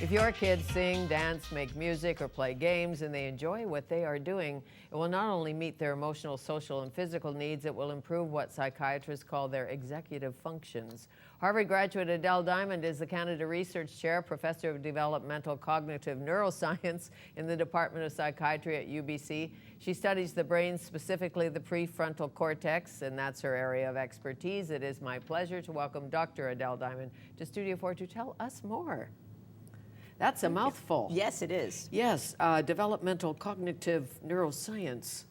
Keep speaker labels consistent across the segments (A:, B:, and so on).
A: If your kids sing, dance, make music, or play games, and they enjoy what they are doing, it will not only meet their emotional, social, and physical needs, it will improve what psychiatrists call their executive functions. Harvard graduate Adele Diamond is the Canada Research Chair, Professor of Developmental Cognitive Neuroscience in the Department of Psychiatry at UBC. She studies the brain, specifically the prefrontal cortex, and that's her area of expertise. It is my pleasure to welcome Dr. Adele Diamond to Studio 4 to tell us more. That's a mouthful.
B: Yes, it is.
A: Yes, developmental cognitive neuroscience.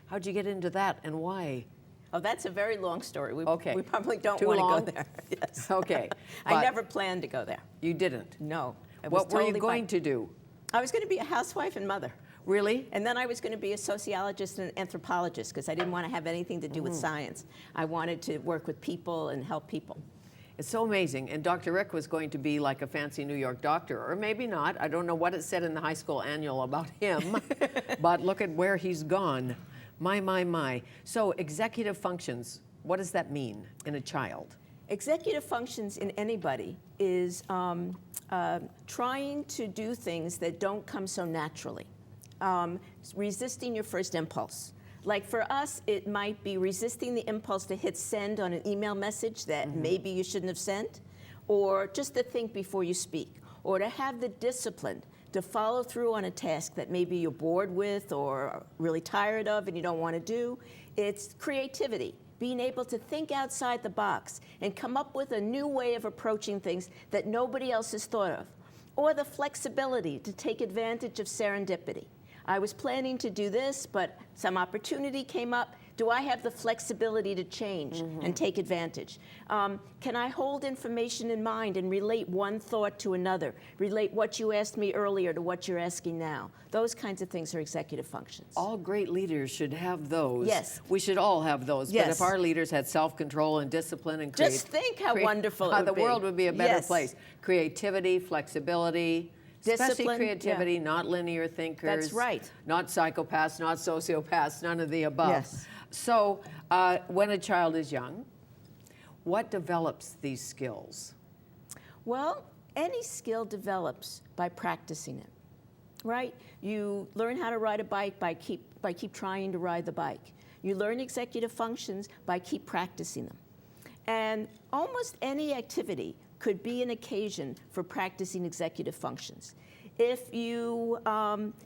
A: How'd you get into that and why?
B: Oh, that's a very long story. We probably don't
A: Too
B: want to
A: long?
B: go there. Yes.
A: Okay.
B: I never planned to go there.
A: You didn't?
B: No.
A: What were you going to do?
B: I was going to be a housewife and mother.
A: Really?
B: And then I was going to be a sociologist and anthropologist because I didn't want to have anything to do with science. I wanted to work with people and help people.
A: It's so amazing. And Dr. Rick was going to be like a fancy New York doctor, or maybe not. I don't know what it said in the high school annual about him, but look at where he's gone. My. So executive functions, what does that mean in a child?
B: Executive functions in anybody is trying to do things that don't come so naturally. Resisting your first impulse. Like for us, it might be resisting the impulse to hit send on an email message that maybe you shouldn't have sent, or just to think before you speak, or to have the discipline to follow through on a task that maybe you're bored with or really tired of and you don't want to do. It's creativity, being able to think outside the box and come up with a new way of approaching things that nobody else has thought of, or the flexibility to take advantage of serendipity. I was planning to do this, but some opportunity came up. Do I have the flexibility to change and take advantage? Can I hold information in mind and relate one thought to another? Relate what you asked me earlier to what you're asking now? Those kinds of things are executive functions.
A: All great leaders should have those.
B: Yes.
A: We should all have those.
B: Yes.
A: But if our leaders had self-control and discipline and
B: just think how wonderful it would
A: the
B: be.
A: world would be a better place. Creativity, flexibility, especially
B: Discipline,
A: creativity, not linear thinkers.
B: That's right.
A: Not psychopaths, not sociopaths, none of the above.
B: Yes.
A: So when a child is young, what develops these skills?
B: Well, any skill develops by practicing it, right? You learn how to ride a bike by keep trying to ride the bike. You learn executive functions by keep practicing them. And almost any activity could be an occasion for practicing executive functions. If you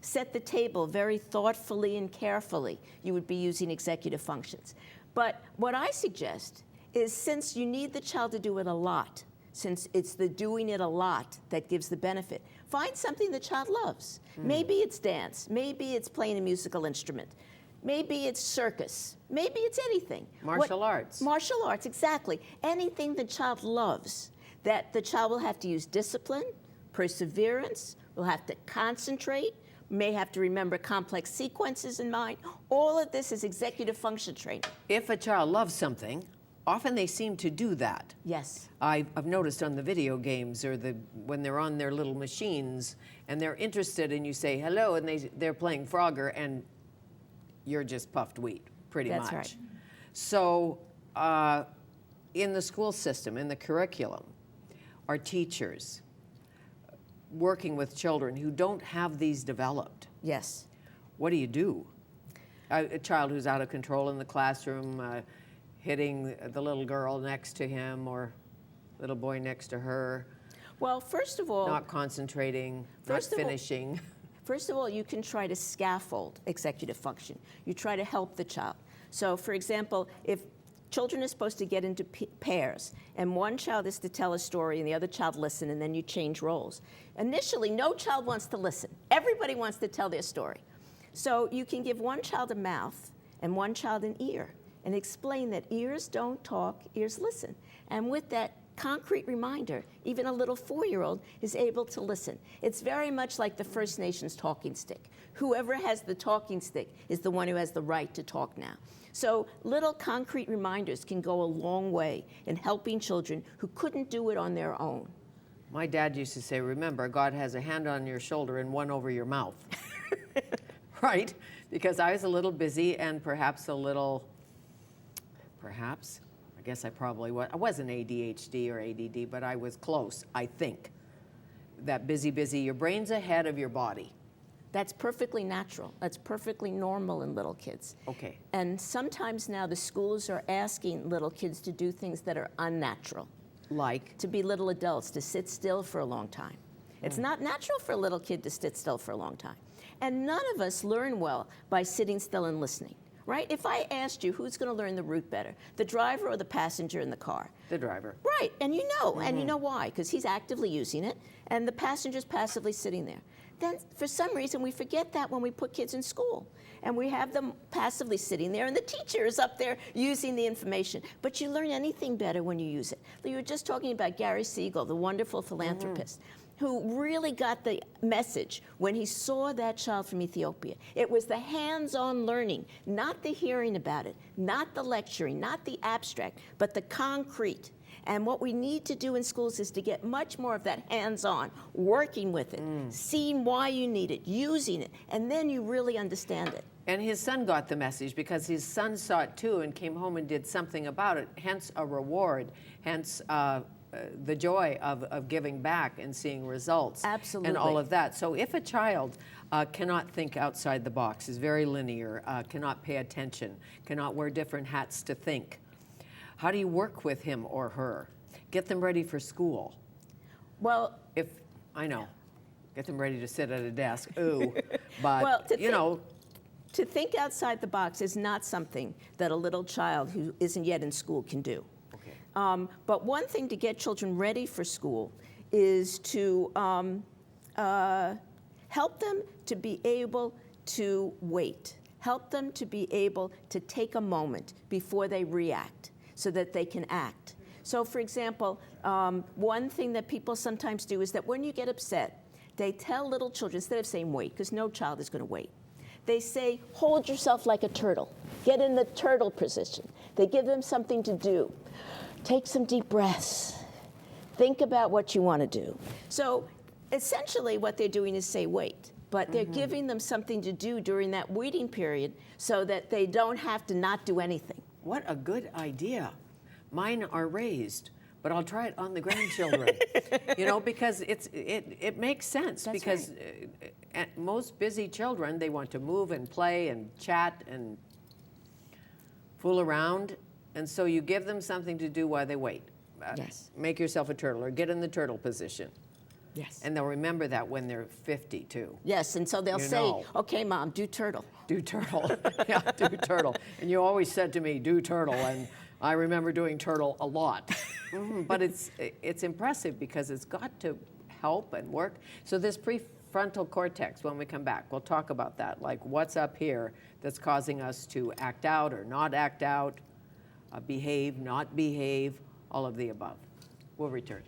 B: set the table very thoughtfully and carefully, you would be using executive functions. But what I suggest is, since you need the child to do it a lot, since it's the doing it a lot that gives the benefit, find something the child loves. Maybe it's dance, maybe it's playing a musical instrument, maybe it's circus, maybe it's anything.
A: Martial arts.
B: Martial arts, exactly. Anything the child loves, that the child will have to use discipline, perseverance, will have to concentrate, may have to remember complex sequences in mind. All of this is executive function training.
A: If a child loves something, often they seem to do that.
B: Yes.
A: I've noticed on the video games or when they're on their little machines and they're interested and you say hello and they're playing Frogger and you're just puffed wheat, pretty much.
B: That's right.
A: So in the school system, in the curriculum, are teachers working with children who don't have these developed?
B: Yes.
A: What do you do? A child who's out of control in the classroom, hitting the little girl next to him or little boy next to her.
B: Well, first of all,
A: not concentrating, not finishing.
B: First of all, you can try to scaffold executive function. You try to help the child. So, for example, if children are supposed to get into pairs, and one child is to tell a story and the other child listen, and then you change roles. Initially, no child wants to listen. Everybody wants to tell their story. So you can give one child a mouth and one child an ear and explain that ears don't talk, ears listen. And with that concrete reminder, even a little 4-year-old is able to listen. It's very much like the First Nations talking stick. Whoever has the talking stick is the one who has the right to talk now. So little concrete reminders can go a long way in helping children who couldn't do it on their own.
A: My dad used to say, remember, God has a hand on your shoulder and one over your mouth. Right? Because I was a little busy and perhaps a little, I guess I probably was. I wasn't ADHD or ADD, but I was close, I think. that busy. Your brain's ahead of your body.
B: That's perfectly natural. That's perfectly normal in little kids.
A: Okay.
B: And sometimes now the schools are asking little kids to do things that are unnatural.
A: Like?
B: To be little adults, to sit still for a long time. It's not natural for a little kid to sit still for a long time. And none of us learn well by sitting still and listening, right? If I asked you who's going to learn the route better, the driver or the passenger in the car?
A: The driver.
B: Right, and you know, and you know why, because he's actively using it, and the passenger's passively sitting there. Then, for some reason, we forget that when we put kids in school. And we have them passively sitting there, and the teacher is up there using the information. But you learn anything better when you use it. You were just talking about Gary Siegel, the wonderful philanthropist, who really got the message when he saw that child from Ethiopia. It was the hands-on learning, not the hearing about it, not the lecturing, not the abstract, but the concrete. And what we need to do in schools is to get much more of that hands-on, working with it, seeing why you need it, using it, and then you really understand it.
A: And his son got the message because his son saw it too and came home and did something about it, hence a reward, hence the joy of giving back and seeing results.
B: Absolutely.
A: And all of that. So if a child cannot think outside the box, is very linear, cannot pay attention, cannot wear different hats to think, how do you work with him or her? Get them ready for school.
B: Well,
A: I know, get them ready to sit at a desk, ooh, but
B: well,
A: you know.
B: To think outside the box is not something that a little child who isn't yet in school can do.
A: Okay.
B: But one thing to get children ready for school is to help them to be able to wait, help them to be able to take a moment before they react so that they can act. So for example, one thing that people sometimes do is that when you get upset, they tell little children, instead of saying wait, because no child is going to wait, they say, hold yourself like a turtle. Get in the turtle position. They give them something to do. Take some deep breaths. Think about what you want to do. So essentially what they're doing is say wait, but they're giving them something to do during that waiting period so that they don't have to not do anything.
A: What a good idea. Mine are raised, but I'll try it on the grandchildren. You know, because it makes sense.
B: That's
A: because most busy children, they want to move and play and chat and fool around. And so you give them something to do while they wait.
B: Yes.
A: Make yourself a turtle or get in the turtle position.
B: Yes.
A: And they'll remember that when they're 50 too.
B: Yes, and so they'll say, okay, Mom, do turtle.
A: Do turtle. Yeah, do turtle. And you always said to me, do turtle. And I remember doing turtle a lot. But it's impressive because it's got to help and work. So this prefrontal cortex, when we come back, we'll talk about that. Like what's up here that's causing us to act out or not act out, behave, not behave, all of the above. We'll return.